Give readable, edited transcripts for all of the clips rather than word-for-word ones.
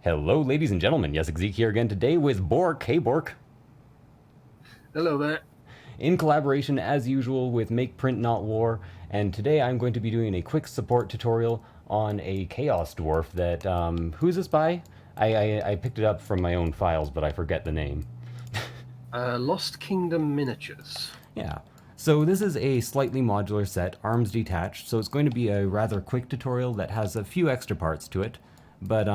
Hello, ladies and gentlemen. Yes, Zeke here again today with Bork. Hey, Bork. Hello there. In collaboration, as usual, with Make Print Not War. And today I'm going to be doing a quick support tutorial on a Chaos Dwarf that, who's this by? I picked it up from my own files, but I forget the name. Lost Kingdom Miniatures. Yeah. So this is a slightly modular set, arms detached, so it's going to be a rather quick tutorial that has a few extra parts to it. But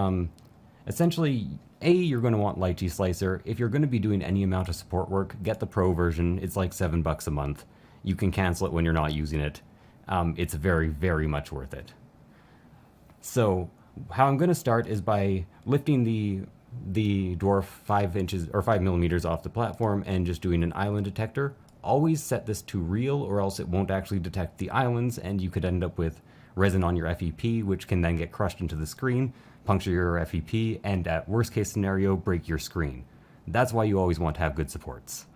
essentially, you're going to want Lychee Slicer. If you're going to be doing any amount of support work, get the pro version. It's like $7 a month. You can cancel it when you're not using it. It's very, very much worth it. So how I'm going to start is by lifting the dwarf 5 inches or 5 millimeters off the platform and just doing an island detector. Always set this to real, or else it won't actually detect the islands, and you could end up with resin on your FEP, which can then get crushed into the screen, puncture your FEP, and at worst case scenario, break your screen. That's why you always want to have good supports.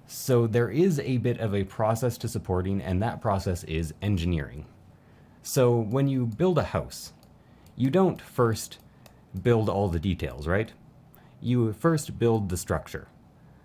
So there is a bit of a process to supporting, and that process is engineering. So when you build a house, you don't first build all the details, right? You first build the structure.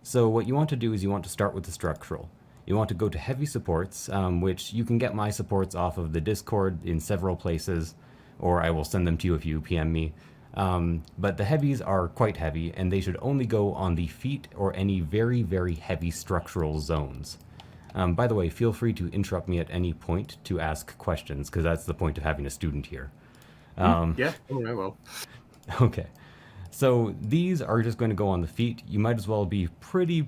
So what you want to do is you want to start with the structural. You want to go to heavy supports, which you can get my supports off of the Discord in several places, or I will send them to you if you PM me. But the heavies are quite heavy, and they should only go on the feet or any very, very heavy structural zones. By the way, feel free to interrupt me at any point to ask questions, because that's the point of having a student here. Yeah, all right, well. Okay. So these are just going to go on the feet. You might as well be pretty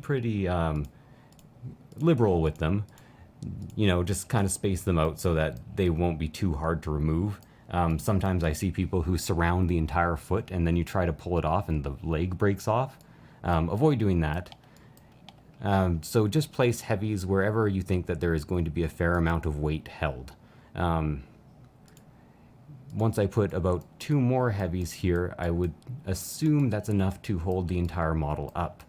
liberal with them. You know, just kind of space them out so that they won't be too hard to remove. Sometimes I see people who surround the entire foot and then you try to pull it off and the leg breaks off. Avoid doing that. So just place heavies wherever you think that there is going to be a fair amount of weight held. Once I put about 2 more heavies here, I would assume that's enough to hold the entire model up.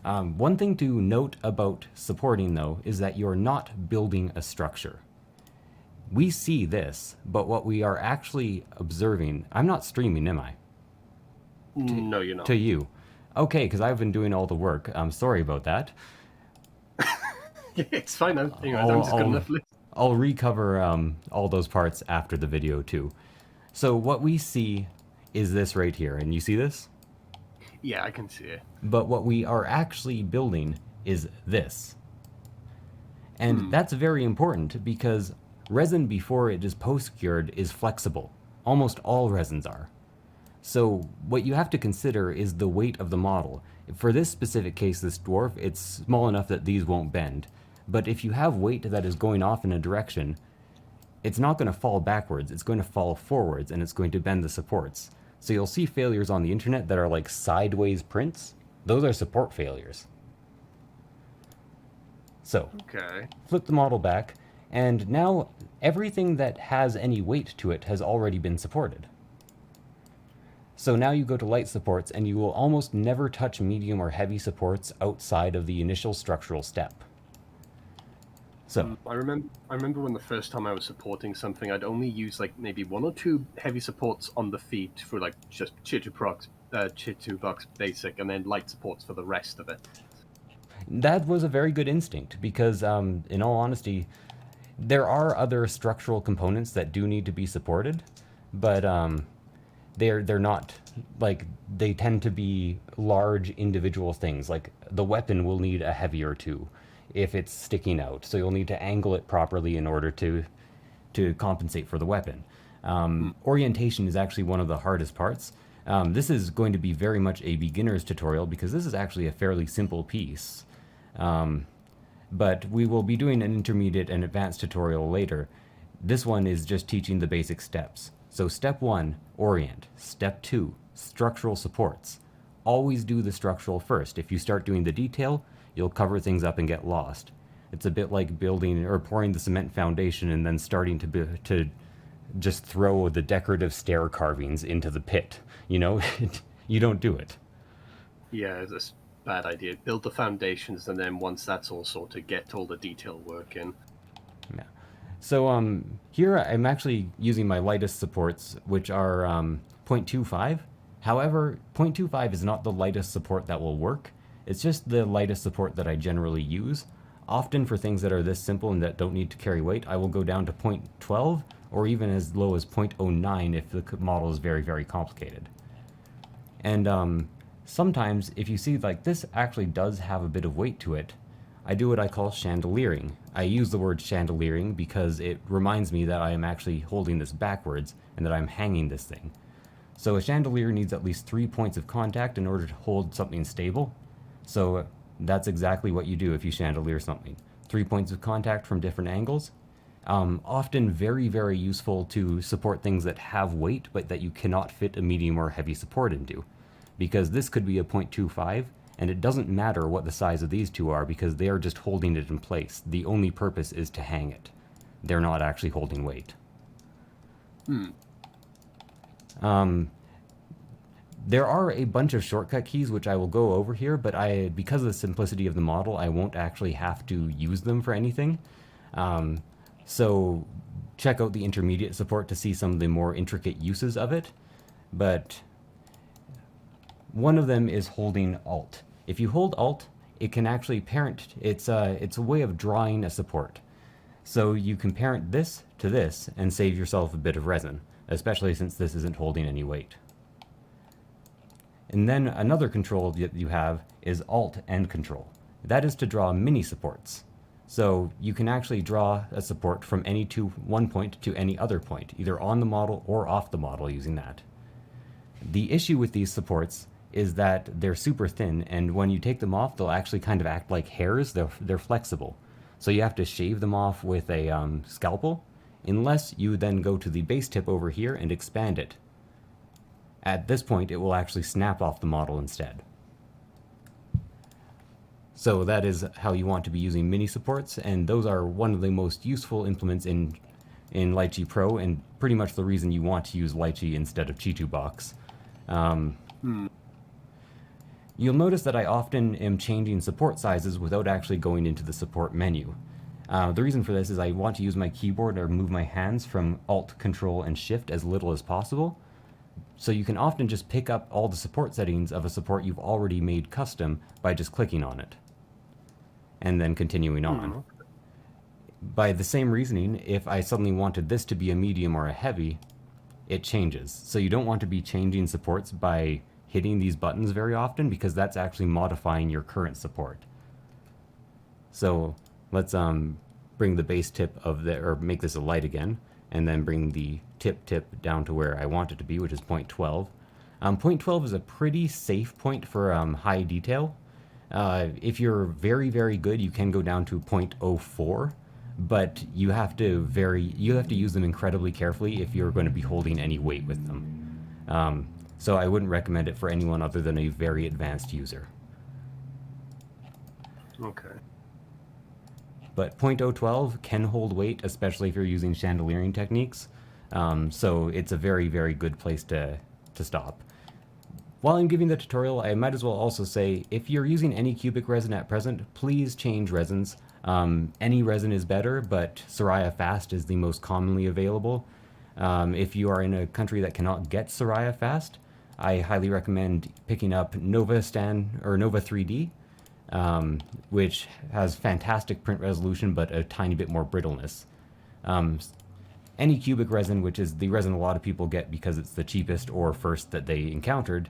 One thing to note about supporting, though, is that you're not building a structure. We see this, but what we are actually observing... I'm not streaming, am I? No, you're not. To you. Okay, because I've been doing all the work. I'm sorry about that. It's fine. I'm just good enough. I'll recover all those parts after the video too. So what we see is this right here, and you see this? Yeah, I can see it. But what we are actually building is this. And that's very important because resin before it is post-cured is flexible. Almost all resins are. So what you have to consider is the weight of the model. For this specific case, this dwarf, it's small enough that these won't bend. But if you have weight that is going off in a direction, it's not going to fall backwards, it's going to fall forwards, and it's going to bend the supports. So you'll see failures on the internet that are like sideways prints. Those are support failures. So, Okay. flip the model back, and now everything that has any weight to it has already been supported. So now you go to light supports, and you will almost never touch medium or heavy supports outside of the initial structural step. So I remember when the first time I was supporting something, I'd only use like maybe 1 or 2 heavy supports on the feet for like just Chitu box basic, and then light supports for the rest of it. that was a very good instinct because, in all honesty, there are other structural components that do need to be supported, but they're not like they tend to be large individual things. Like the weapon will need a heavy or two if it's sticking out, so you'll need to angle it properly in order to compensate for the weapon. Orientation is actually one of the hardest parts. This is going to be very much a beginner's tutorial because this is actually a fairly simple piece. But we will be doing an intermediate and advanced tutorial later. This one is just teaching the basic steps. So step 1, orient. Step 2, structural supports. Always do the structural first. If you start doing the detail, you'll cover things up and get lost. It's a bit like building or pouring the cement foundation and then starting to just throw the decorative stair carvings into the pit. You know, you don't do it. Yeah, it's a bad idea. Build the foundations, and then once that's all sorted, get all the detail work in. Yeah. So here I'm actually using my lightest supports, which are 0.25. However, 0.25 is not the lightest support that will work. It's just the lightest support that I generally use. Often for things that are this simple and that don't need to carry weight, I will go down to 0.12 or even as low as 0.09 if the model is very, very complicated. And sometimes, if you see, like, this actually does have a bit of weight to it, I do what I call chandeliering. I use the word chandeliering because it reminds me that I am actually holding this backwards and that I'm hanging this thing. So a chandelier needs at least 3 points of contact in order to hold something stable. So that's exactly what you do if you chandelier something. 3 points of contact from different angles. Often very, very useful to support things that have weight but that you cannot fit a medium or heavy support into. Because this could be a 0.25, and it doesn't matter what the size of these two are because they are just holding it in place. The only purpose is to hang it. They're not actually holding weight. There are a bunch of shortcut keys which I will go over here, but because of the simplicity of the model, I won't actually have to use them for anything. So check out the intermediate support to see some of the more intricate uses of it. But one of them is holding Alt. If you hold Alt, it can actually parent. It's a way of drawing a support. So you can parent this to this and save yourself a bit of resin, especially since this isn't holding any weight. And then another control that you have is Alt and Control. That is to draw mini supports. So you can actually draw a support from one point to any other point, either on the model or off the model using that. The issue with these supports is that they're super thin, and when you take them off, they'll actually kind of act like hairs. They're flexible. So you have to shave them off with a scalpel, unless you then go to the base tip over here and expand it. At this point, it will actually snap off the model instead. So that is how you want to be using mini supports, and those are one of the most useful implements in Lychee Pro, and pretty much the reason you want to use Lychee instead of Chitubox. You'll notice that I often am changing support sizes without actually going into the support menu. The reason for this is I want to use my keyboard or move my hands from Alt, Control, and Shift as little as possible. So you can often just pick up all the support settings of a support you've already made custom by just clicking on it and then continuing on. By the same reasoning, if I suddenly wanted this to be a medium or a heavy, it changes. So you don't want to be changing supports by hitting these buttons very often because that's actually modifying your current support. So let's bring the base tip or make this a light again, and then bring the tip down to where I want it to be, which is 0.12. 0.12 is a pretty safe point for high detail. If you're very, very good, you can go down to 0.04, but you have to use them incredibly carefully if you're going to be holding any weight with them. So I wouldn't recommend it for anyone other than a very advanced user. Okay. But 0.012 can hold weight, especially if you're using chandeliering techniques. So it's a very, very good place to stop. While I'm giving the tutorial, I might as well also say, if you're using any cubic resin at present, please change resins. Any resin is better, but Soraya Fast is the most commonly available. If you are in a country that cannot get Soraya Fast, I highly recommend picking up Nova 3D, which has fantastic print resolution but a tiny bit more brittleness. Any cubic resin, which is the resin a lot of people get because it's the cheapest or first that they encountered,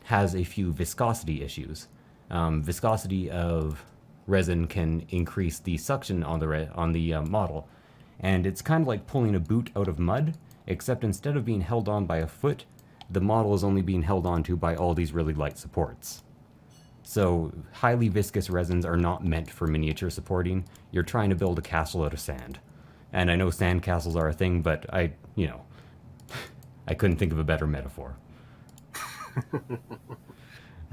has a few viscosity issues. Viscosity of resin can increase the suction on the model, and it's kind of like pulling a boot out of mud, except instead of being held on by a foot, the model is only being held onto by all these really light supports. So highly viscous resins are not meant for miniature supporting. You're trying to build a castle out of sand. And I know sand castles are a thing, but I couldn't think of a better metaphor.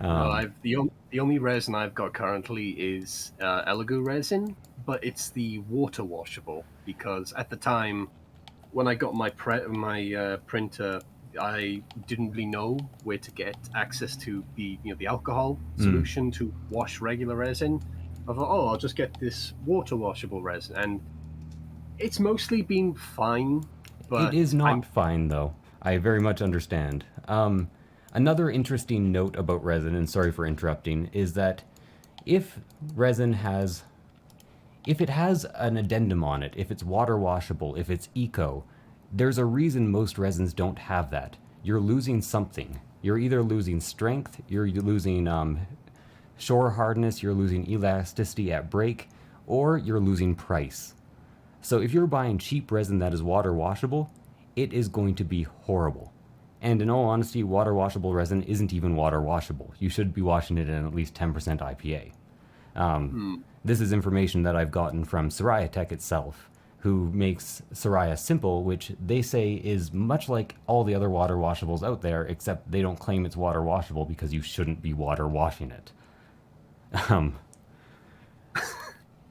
Well, the only resin I've got currently is Elegoo resin, but it's the water washable, because at the time when I got my printer, I didn't really know where to get access to the alcohol solution to wash regular resin. I thought, I'll just get this water washable resin, and It's mostly been fine, It but is I'm not fine, though. I very much understand. Another interesting note about resin, and sorry for interrupting, is that if resin has, if it has an addendum on it, if it's water washable, if it's eco, there's a reason most resins don't have that. You're losing something. You're either losing strength, you're losing shore hardness, you're losing elasticity at break, or you're losing price. So if you're buying cheap resin that is water washable, it is going to be horrible. And in all honesty, water washable resin isn't even water washable. You should be washing it in at least 10% IPA. This is information that I've gotten from Soraya Tech itself, who makes Soraya Simple, which they say is much like all the other water washables out there, except they don't claim it's water washable because you shouldn't be water washing it. Um,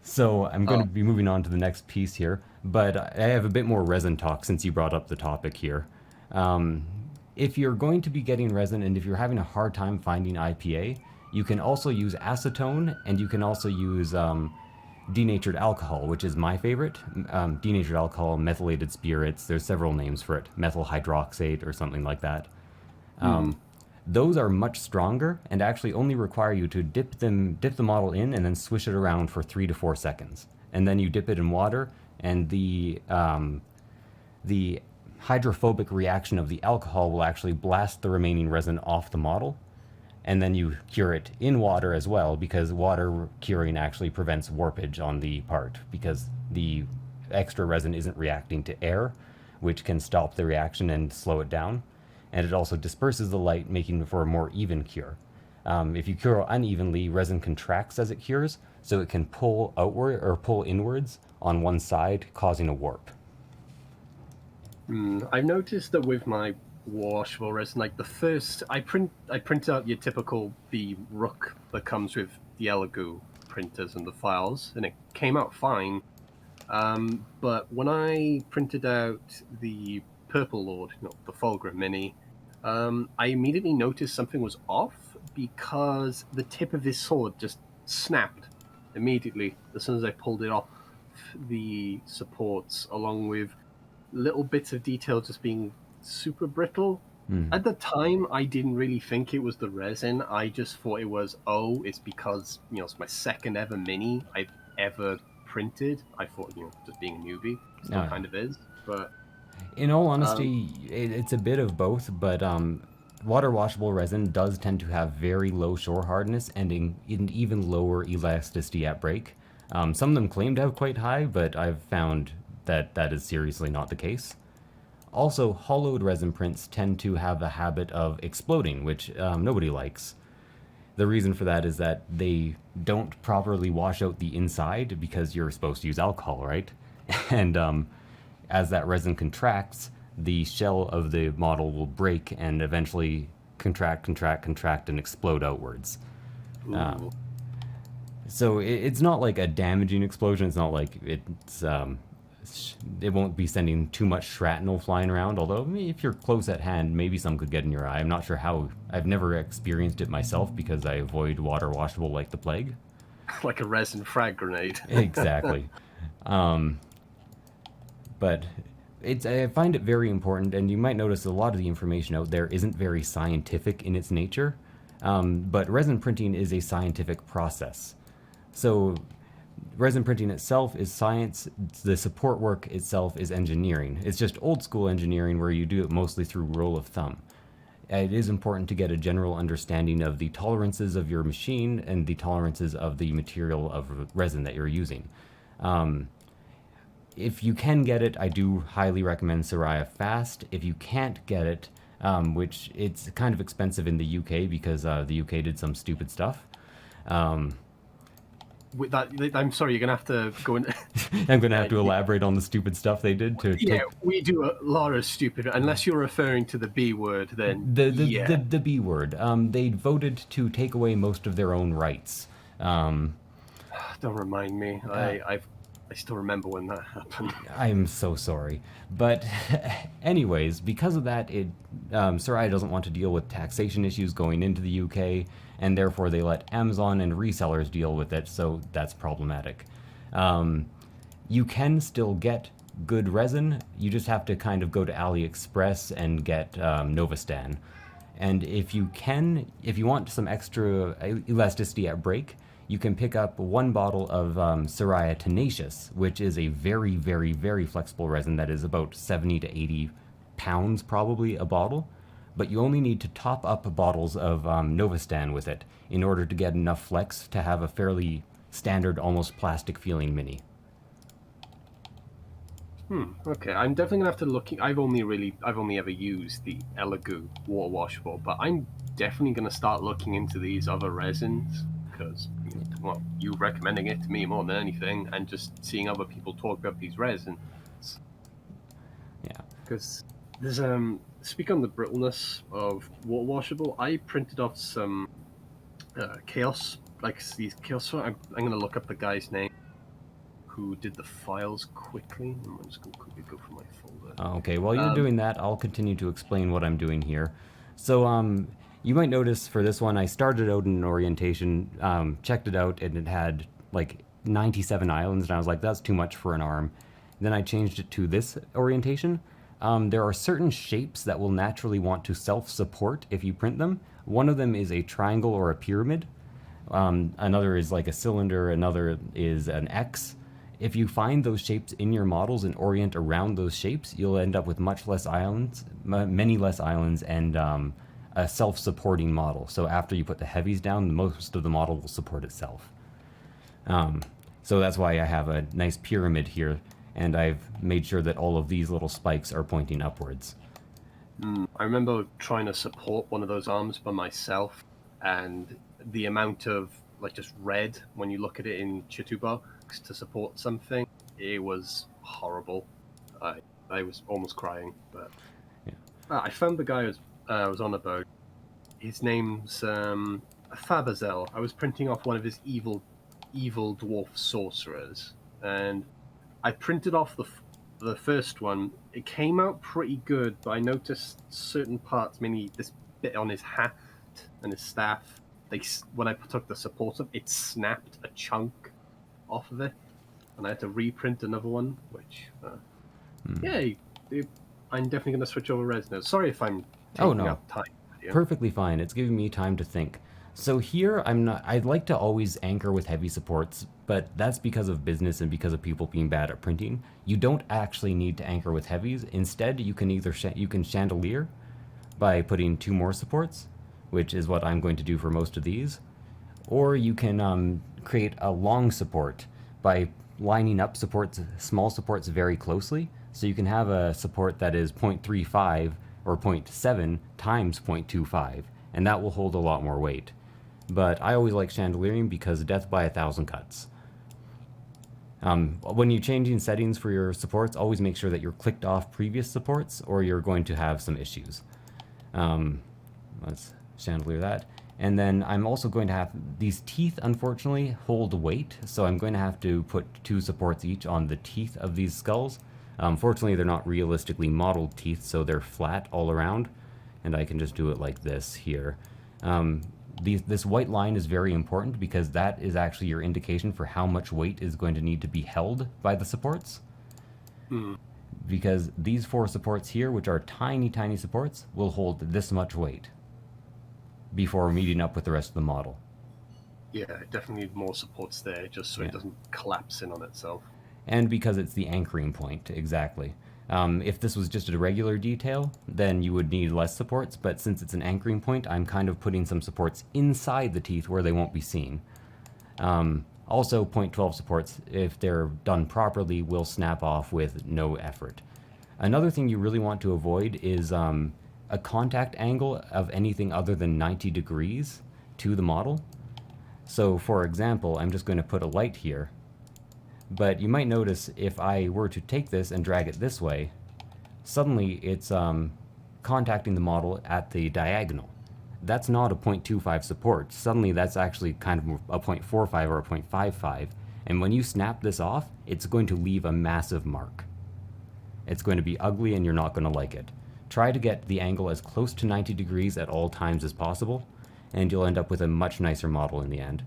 So I'm going to be moving on to the next piece here, but I have a bit more resin talk since you brought up the topic here. Um, if you're going to be getting resin and if you're having a hard time finding IPA, you can also use acetone and you can also use denatured alcohol, which is my favorite. Denatured alcohol, methylated spirits, there's several names for it, methyl hydroxate or something like that. Those are much stronger and actually only require you to dip the model in and then swish it around for 3 to 4 seconds. And then you dip it in water and the hydrophobic reaction of the alcohol will actually blast the remaining resin off the model. And then you cure it in water as well, because water curing actually prevents warpage on the part, because the extra resin isn't reacting to air, which can stop the reaction and slow it down. And it also disperses the light, making for a more even cure. If you cure unevenly, resin contracts as it cures, so it can pull outward or pull inwards on one side, causing a warp. I've noticed that with my washable resin, like the first, I print out your typical the Rook that comes with the Elegoo printers and the files, and it came out fine. But when I printed out the Purple Lord, the Fulgrim Mini, I immediately noticed something was off because the tip of his sword just snapped immediately as soon as I pulled it off the supports, along with little bits of detail just being super brittle. At the time, I didn't really think it was the resin. I just thought it was, it's because, it's my second ever Mini I've ever printed. I thought, just being a newbie, still kind of is. But in all honesty, it's a bit of both, but water washable resin does tend to have very low shore hardness and an even lower elasticity at break. Some of them claim to have quite high, but I've found that that is seriously not the case. Also, hollowed resin prints tend to have a habit of exploding, which nobody likes. The reason for that is that they don't properly wash out the inside because you're supposed to use alcohol, right? And as that resin contracts, the shell of the model will break and eventually contract, and explode outwards. So it's not like a damaging explosion. It's not like it won't be sending too much shrapnel flying around, although if you're close at hand, maybe some could get in your eye. I'm not sure how. I've never experienced it myself because I avoid water washable like the plague. Like a resin frag grenade. Exactly. But I find it very important, and you might notice a lot of the information out there isn't very scientific in its nature, but resin printing is a scientific process. So resin printing itself is science, the support work itself is engineering. It's just old school engineering where you do it mostly through rule of thumb. It is important to get a general understanding of the tolerances of your machine and the tolerances of the material of resin that you're using. If you can get it, I do highly recommend Soraya Fast. If you can't get it, which it's kind of expensive in the UK because the UK did some stupid stuff. With that, I'm sorry, you're gonna have to go in. I'm gonna have to elaborate on the stupid stuff they did to. Yeah, we do a lot of stupid. Unless you're referring to the B word, then the B word. They voted to take away most of their own rights. Don't remind me. I still remember when that happened. I'm so sorry. But anyways, because of that, Soraya doesn't want to deal with taxation issues going into the UK, and therefore they let Amazon and resellers deal with it, so that's problematic. You can still get good resin, you just have to kind of go to AliExpress and get Novastan. And if you want some extra elasticity at break, you can pick up one bottle of Soraya Tenacious, which is a very, very, very flexible resin that is about 70 to 80 pounds probably a bottle. But you only need to top up bottles of Novastan with it in order to get enough flex to have a fairly standard, almost plastic feeling mini. Okay, I'm definitely gonna have to look. I've only ever used the Elegoo water washable, but I'm definitely gonna start looking into these other resins because, well, you recommending it to me more than anything, and just seeing other people talk about these resins. Yeah. Because there's speak on the brittleness of water washable. I printed off some chaos, like these chaos. I'm gonna look up the guy's name who did the files quickly. I'm just going to quickly go through my folder. Okay, while you're doing that, I'll continue to explain what I'm doing here. So, you might notice for this one, I started out in an orientation, checked it out, and it had like 97 islands, and I was like, that's too much for an arm. Then I changed it to this orientation. There are certain shapes that will naturally want to self-support if you print them. One of them is a triangle or a pyramid. Another is like a cylinder, another is an X. If you find those shapes in your models and orient around those shapes, you'll end up with much less islands, many less islands, and a self-supporting model. So after you put the heavies down, most of the model will support itself. So that's why I have a nice pyramid here, and I've made sure that all of these little spikes are pointing upwards. I remember trying to support one of those arms by myself, and the amount of like just red when you look at it in Chituba to support something, it was horrible. I was almost crying, but yeah. I found the guy I was on about. His name's Fabazel. I was printing off one of his evil dwarf sorcerers, and I printed off the first one. It came out pretty good, but I noticed certain parts, mainly this bit on his hat and his staff. When I took the support up, it snapped a chunk off of it, and I had to reprint another one, which I'm definitely going to switch over resin. Sorry if I'm taking up time. Perfectly fine. It's giving me time to think. So here I'd like to always anchor with heavy supports, but that's because of business and because of people being bad at printing. You don't actually need to anchor with heavies. Instead, you can you can chandelier by putting 2 more supports, which is what I'm going to do for most of these. Or you can create a long support by lining up small supports very closely. So you can have a support that is 0.35 or 0.7 times 0.25, and that will hold a lot more weight. But I always like chandeliering because death by 1,000 cuts. When you're changing settings for your supports, always make sure that you're clicked off previous supports or you're going to have some issues. Let's chandelier that. And then I'm also going to have these teeth, unfortunately, hold weight, so I'm going to have to put 2 supports each on the teeth of these skulls. Fortunately, they're not realistically modeled teeth, so they're flat all around, and I can just do it like this here. This white line is very important because that is actually your indication for how much weight is going to need to be held by the supports. Because these 4 supports here, which are tiny, tiny supports, will hold this much weight before meeting up with the rest of the model. Yeah, definitely need more supports there, just so it doesn't collapse in on itself. And because it's the anchoring point, exactly. If this was just a regular detail, then you would need less supports, but since it's an anchoring point, I'm kind of putting some supports inside the teeth where they won't be seen. Also, 0.12 supports, if they're done properly, will snap off with no effort. Another thing you really want to avoid is a contact angle of anything other than 90 degrees to the model. So for example, I'm just going to put a light here, but you might notice if I were to take this and drag it this way, suddenly it's contacting the model at the diagonal. That's not a 0.25 support. Suddenly that's actually kind of a 0.45 or a 0.55, and when you snap this off, it's going to leave a massive mark. It's going to be ugly and you're not going to like it. Try to get the angle as close to 90 degrees at all times as possible, and you'll end up with a much nicer model in the end.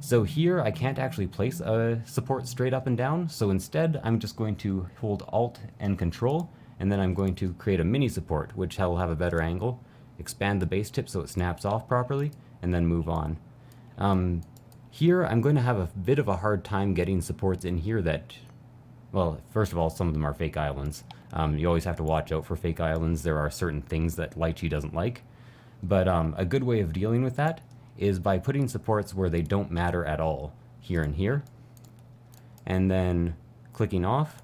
So here I can't actually place a support straight up and down, so instead I'm just going to hold Alt and Control, and then I'm going to create a mini support, which will have a better angle, expand the base tip so it snaps off properly, and then move on. Here I'm going to have a bit of a hard time getting supports in here that, well, first of all, some of them are fake islands. You always have to watch out for fake islands. There are certain things that Lychee doesn't like. But a good way of dealing with that is by putting supports where they don't matter at all, here and here, and then clicking off,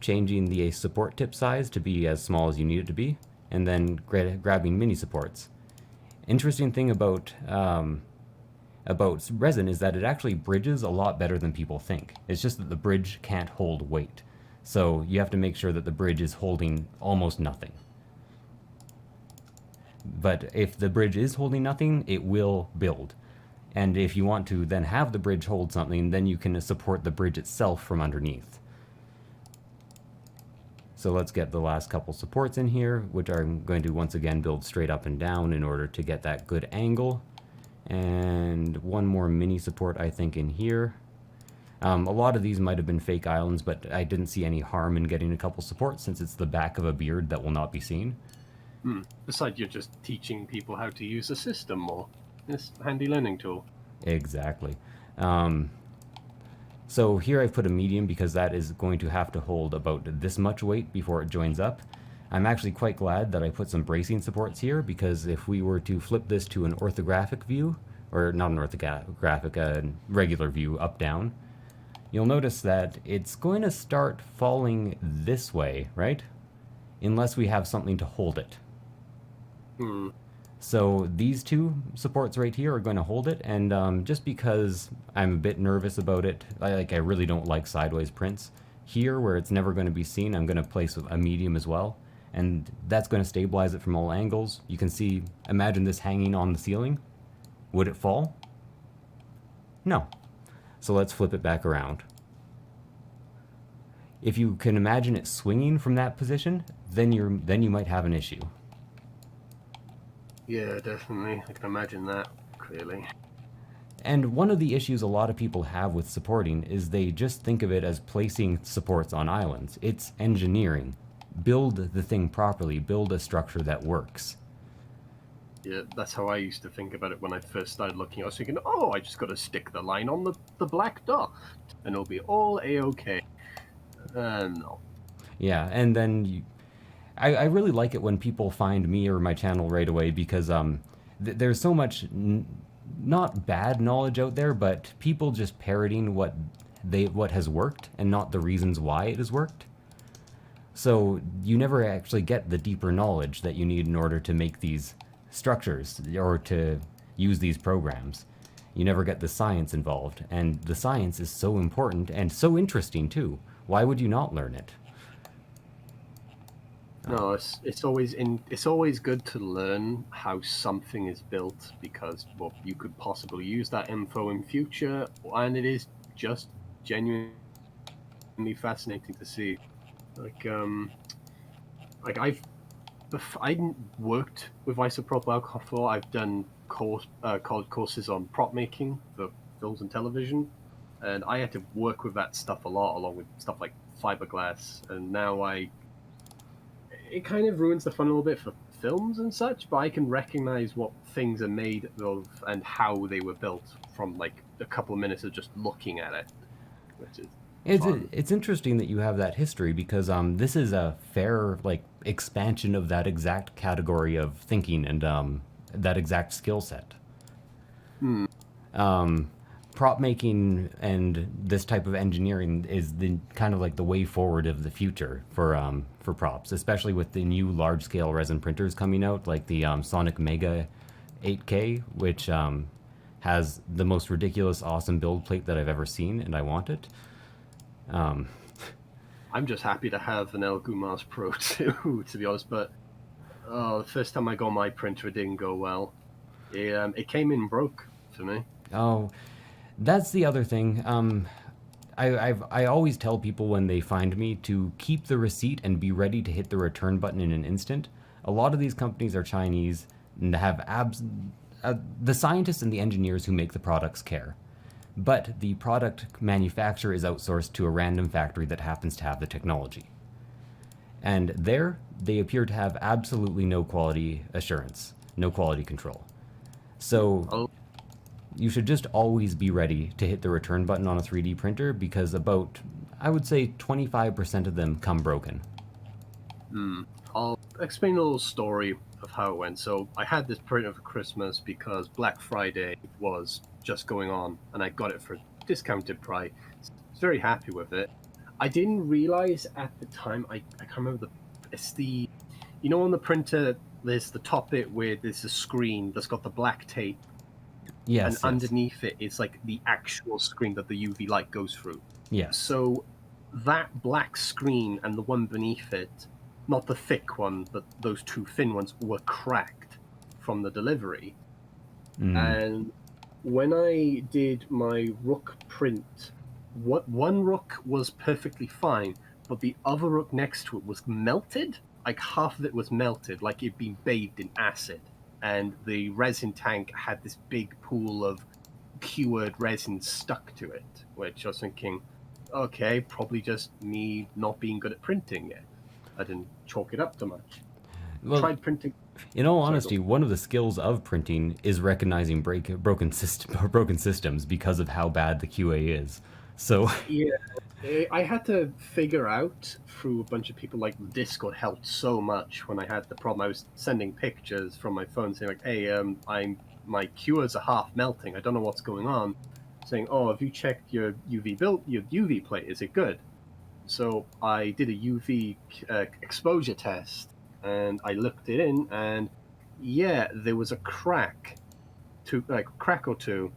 changing the support tip size to be as small as you need it to be, and then grabbing mini supports. Interesting thing about resin is that it actually bridges a lot better than people think. It's just that the bridge can't hold weight. So you have to make sure that the bridge is holding almost nothing. But if the bridge is holding nothing, it will build. And if you want to then have the bridge hold something, then you can support the bridge itself from underneath. So let's get the last couple supports in here, which I'm going to once again build straight up and down in order to get that good angle. And one more mini support, I think, in here. A lot of these might have been fake islands, but I didn't see any harm in getting a couple supports since it's the back of a beard that will not be seen. Besides, you're just teaching people how to use the system more. It's a handy learning tool. Exactly. So here I've put a medium because that is going to have to hold about this much weight before it joins up. I'm actually quite glad that I put some bracing supports here, because if we were to flip this to an orthographic view, or not an orthographic, a regular view up-down, you'll notice that it's going to start falling this way, right? Unless we have something to hold it. So these two supports right here are going to hold it, and just because I'm a bit nervous about it, I really don't like sideways prints, here where it's never going to be seen, I'm going to place a medium as well, and that's going to stabilize it from all angles. You can see, imagine this hanging on the ceiling. Would it fall? No. So let's flip it back around. If you can imagine it swinging from that position, then you might have an issue. Yeah, definitely. I can imagine that, clearly. And one of the issues a lot of people have with supporting is they just think of it as placing supports on islands. It's engineering. Build the thing properly. Build a structure that works. Yeah, that's how I used to think about it when I first started looking. I was thinking, oh, I just got to stick the line on the black dot, and it'll be all A-okay. No. Yeah, and then I really like it when people find me or my channel right away, because there's so much not bad knowledge out there, but people just parroting what has worked and not the reasons why it has worked. So you never actually get the deeper knowledge that you need in order to make these structures or to use these programs. You never get the science involved, and the science is so important and so interesting too. Why would you not learn it? No, it's always good to learn how something is built, because you could possibly use that info in future, and it is just genuinely fascinating to see. I worked with isopropyl alcohol before. I've done courses on prop making for films and television, and I had to work with that stuff a lot, along with stuff like fiberglass. And now it kind of ruins the fun a little bit for films and such, but I can recognize what things are made of and how they were built from like a couple of minutes of just looking at it, which is it's interesting that you have that history, because this is a fair expansion of that exact category of thinking and that exact skill set. Prop making and this type of engineering is the kind of the way forward of the future for props, especially with the new large scale resin printers coming out, like the Sonic Mega 8K, which has the most ridiculous awesome build plate that I've ever seen, and I want it. I'm just happy to have an Elegoo Mars Pro too, to be honest. But the first time I got my printer, it didn't go well. It came in broke for me. Oh, that's the other thing. I always tell people when they find me to keep the receipt and be ready to hit the return button in an instant. A lot of these companies are Chinese and have the scientists and the engineers who make the products care. but the product manufacturer is outsourced to a random factory that happens to have the technology. And there, they appear to have absolutely no quality assurance, no quality control. So Oh, you should just always be ready to hit the return button on a 3D printer because about, I would say, 25% of them come broken. I'll explain a little story of how it went. So I had this printer for Christmas because Black Friday was just going on, and I got it for a discounted price. I was very happy with it. I didn't realize at the time. I can't remember it's the on the printer there's the top bit where there's a screen that's got the black tape, and Yes, yes. underneath it is like the actual screen that the UV light goes through. Yes. So that black screen and the one beneath it, not the thick one, but those two thin ones, were cracked from the delivery. Mm. And when I did my rook print, what one rook was perfectly fine, but the other rook next to it was melted. Like half of it was melted, like it'd been bathed in acid. And the resin tank had this big pool of cured resin stuck to it, which I was thinking, okay, probably just me not being good at printing yet. I didn't chalk it up too much. Well, Tried printing. in all Sorry, go. honesty, one of the skills of printing is recognizing broken systems because of how bad the QA is. So, Yeah, I had to figure out through a bunch of people, like Discord helped so much when I had the problem. I was sending pictures from my phone saying like, "Hey, my cures are half melting. I don't know what's going on." Saying, "Oh, have you checked your your UV plate? Is it good?" So I did a UV exposure test, and I looked it in, and yeah, there was a crack or two.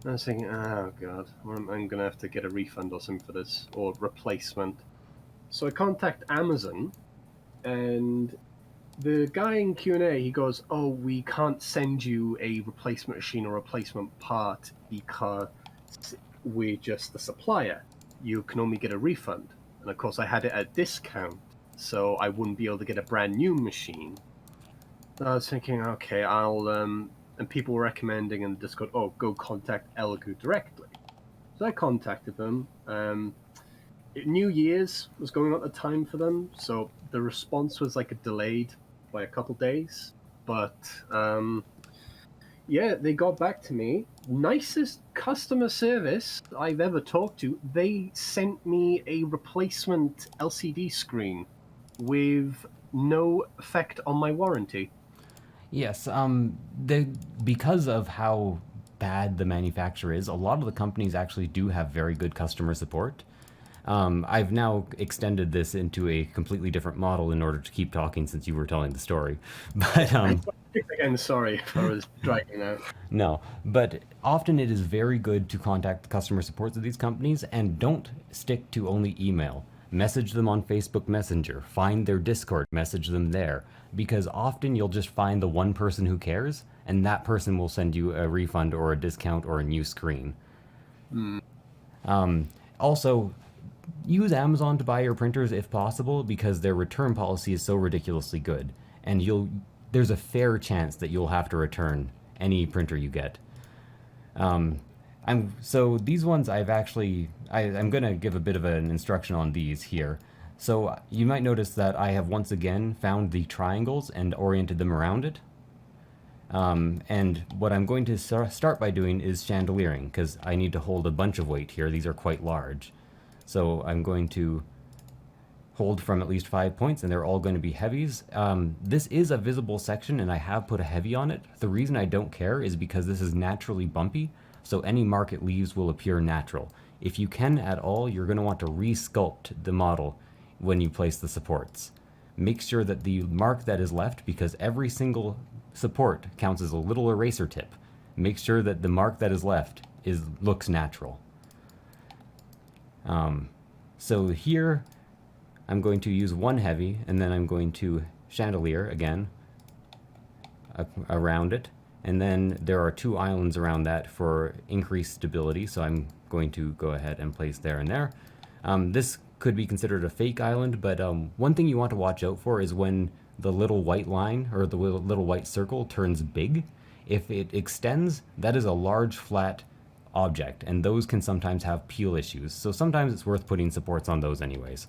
I was thinking, oh god, I'm gonna have to get a refund or something for this, or replacement. So I contact Amazon, and the guy in Q&A, he goes, "Oh, we can't send you a replacement machine or replacement part because we're just the supplier. You can only get a refund." And of course, I had it at discount, so I wouldn't be able to get a brand new machine. So I was thinking, okay, I'll and people were recommending in the Discord, "Oh, go contact Elegoo directly." So I contacted them. New Year's was going on at the time for them, so the response was like delayed by a couple days. But yeah, they got back to me. Nicest customer service I've ever talked to. They sent me a replacement LCD screen with no effect on my warranty. yes, because of how bad the manufacturer is, a lot of the companies actually do have very good customer support. I've now extended this into a completely different model in order to keep talking since you were telling the story. But Again, sorry if I was dragging out. no, but often it is very good to contact the customer supports of these companies and don't stick to only email. Message them on Facebook Messenger, find their Discord, message them there, because often you'll just find the one person who cares, and that person will send you a refund or a discount or a new screen. Mm. Also, use Amazon to buy your printers if possible because their return policy is so ridiculously good, and there's a fair chance that you'll have to return any printer you get. So these ones I'm gonna give a bit of an instruction on these here. So you might notice that I have once again found the triangles and oriented them around it. And what I'm going to start by doing is chandeliering because I need to hold a bunch of weight here. These are quite large. So I'm going to hold from at least 5 points, and they're all going to be heavies. This is a visible section, and I have put a heavy on it. The reason I don't care is because this is naturally bumpy, so any mark it leaves will appear natural. If you can at all, you're going to want to re-sculpt the model when you place the supports. Make sure that the mark that is left, because every single support counts as a little eraser tip, make sure that the mark that is left looks natural. So here I'm going to use one heavy, and then I'm going to chandelier again around it, and then there are two islands around that for increased stability, so I'm going to go ahead and place there and there. This could be considered a fake island, but one thing you want to watch out for is when the little white line or the little white circle turns big. If it extends, that is a large flat object, and those can sometimes have peel issues. So sometimes it's worth putting supports on those anyways.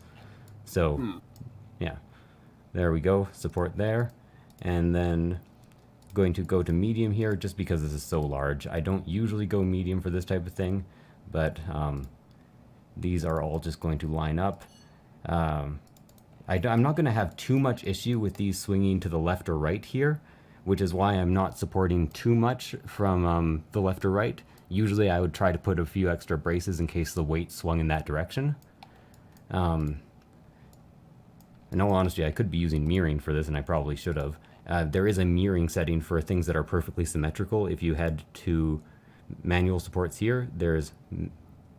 So, yeah, there we go, support there. And then going to go to medium here just because this is so large. I don't usually go medium for this type of thing, but these are all just going to line up. I'm not going to have too much issue with these swinging to the left or right here, which is why I'm not supporting too much from the left or right. Usually I would try to put a few extra braces in case the weight swung in that direction. In all honesty, I could be using mirroring for this, and I probably should have. There is a mirroring setting for things that are perfectly symmetrical. If you head to manual supports here, there's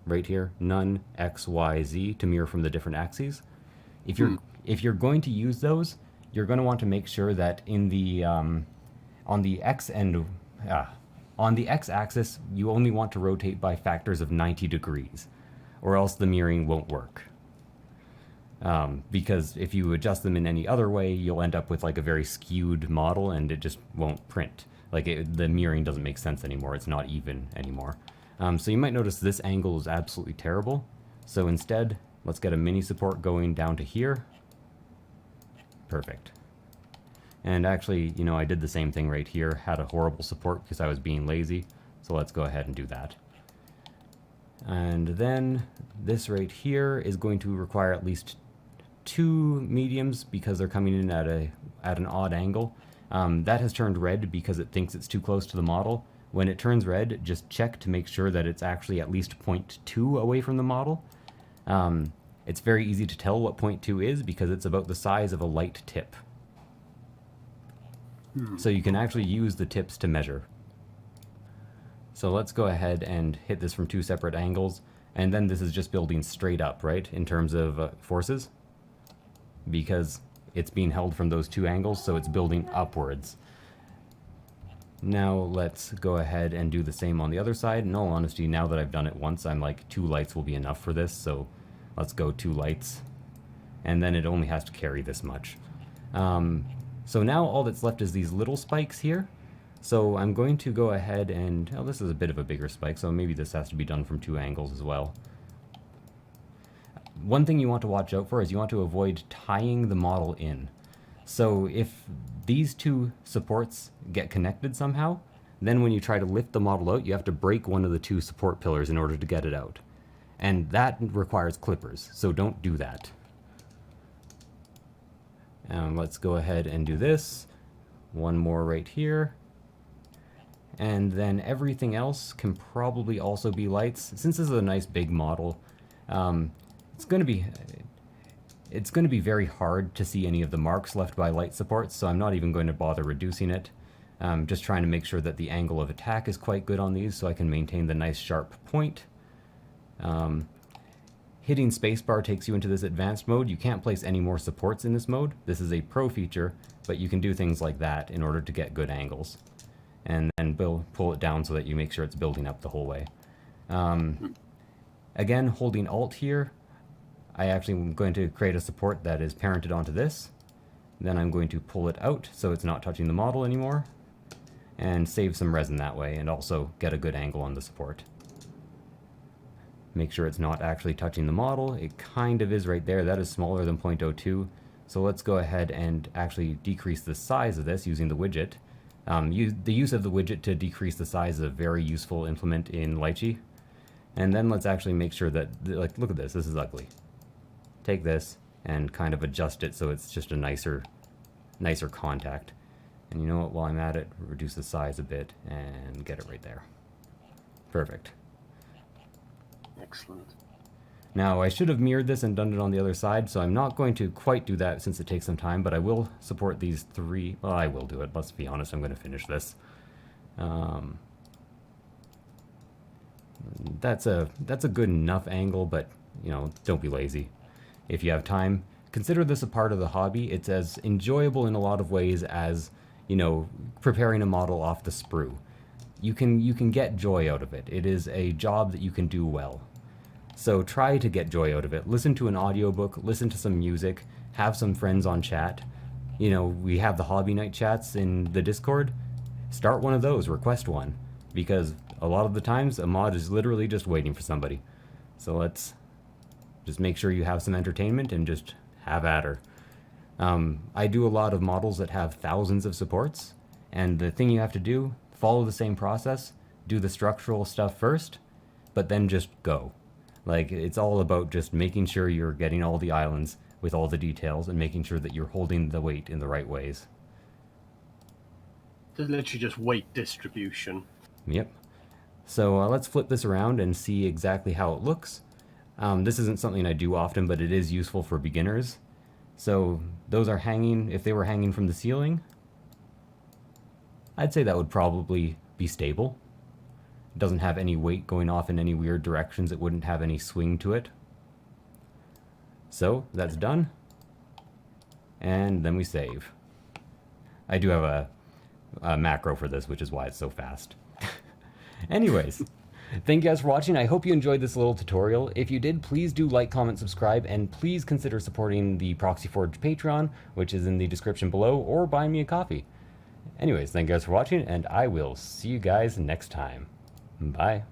right here, none, X, Y, Z to mirror from the different axes. If you're going to use those, you're going to want to make sure that in the on the X axis, you only want to rotate by factors of 90 degrees, or else the mirroring won't work. Because if you adjust them in any other way, you'll end up with like a very skewed model, and it just won't print. Like the mirroring doesn't make sense anymore. It's not even anymore. So you might notice this angle is absolutely terrible. So instead, let's get a mini support going down to here. Perfect. And actually, you know, I did the same thing right here, had a horrible support because I was being lazy. So let's go ahead and do that. And then this right here is going to require at least 2 mediums because they're coming in at an odd angle. That has turned red because it thinks it's too close to the model. When it turns red, just check to make sure that it's actually at least 0.2 away from the model. It's very easy to tell what 0.2 is because it's about the size of a light tip. So you can actually use the tips to measure. So let's go ahead and hit this from 2 separate angles, and then this is just building straight up, right, in terms of forces, because it's being held from those 2 angles, so it's building upwards. Now let's go ahead and do the same on the other side. In all honesty, now that I've done it once, I'm like 2 lights will be enough for this, so let's go 2 lights, and then it only has to carry this much. So now all that's left is these little spikes here. So I'm going to go ahead and, oh, this is a bit of a bigger spike, so maybe this has to be done from 2 angles as well. One thing you want to watch out for is you want to avoid tying the model in. So if these 2 supports get connected somehow, then when you try to lift the model out, you have to break one of the 2 support pillars in order to get it out. And that requires clippers, so don't do that. Let's go ahead and do this. One more right here. And then everything else can probably also be lights. Since this is a nice big model, it's going to be very hard to see any of the marks left by light supports, so I'm not even going to bother reducing it. Just trying to make sure that the angle of attack is quite good on these so I can maintain the nice sharp point. Hitting spacebar takes you into this advanced mode. You can't place any more supports in this mode. This is a pro feature, but you can do things like that in order to get good angles. And then pull it down so that you make sure it's building up the whole way. Again, holding Alt here, I actually am going to create a support that is parented onto this. Then I'm going to pull it out so it's not touching the model anymore, and save some resin that way, and also get a good angle on the support. Make sure it's not actually touching the model. It kind of is right there. That is smaller than 0.02. So let's go ahead and actually decrease the size of this using the widget. The use of the widget to decrease the size is a very useful implement in Lychee. And then let's actually make sure that, like, look at this. This is ugly. Take this and kind of adjust it so it's just a nicer contact. And you know what, while I'm at it, reduce the size a bit and get it right there. Perfect. Excellent. Now, I should have mirrored this and done it on the other side, so I'm not going to quite do that since it takes some time, but I will support these 3. Well, I will do it. Let's be honest, I'm going to finish this. That's a good enough angle, but, you know, don't be lazy. If you have time, consider this a part of the hobby. It's as enjoyable in a lot of ways as, you know, preparing a model off the sprue. You can get joy out of it. It is a job that you can do well. So try to get joy out of it. Listen to an audiobook, listen to some music, have some friends on chat. You know, we have the hobby night chats in the Discord. Start one of those, request one. Because a lot of the times a mod is literally just waiting for somebody. So let's just make sure you have some entertainment and just have at her. I do a lot of models that have thousands of supports, and the thing you have to do, follow the same process, do the structural stuff first, but then just go. Like, it's all about just making sure you're getting all the islands with all the details and making sure that you're holding the weight in the right ways. There's literally just weight distribution. Yep. So let's flip this around and see exactly how it looks. This isn't something I do often, but it is useful for beginners. So those are hanging, if they were hanging from the ceiling, I'd say that would probably be stable. It doesn't have any weight going off in any weird directions. It wouldn't have any swing to it. So that's done. And then we save. I do have a macro for this, which is why it's so fast. Anyways, thank you guys for watching. I hope you enjoyed this little tutorial. If you did, please do like, comment, subscribe, and please consider supporting the ProxyForge Patreon, which is in the description below, or buy me a coffee. Anyways, thank you guys for watching, and I will see you guys next time. Bye.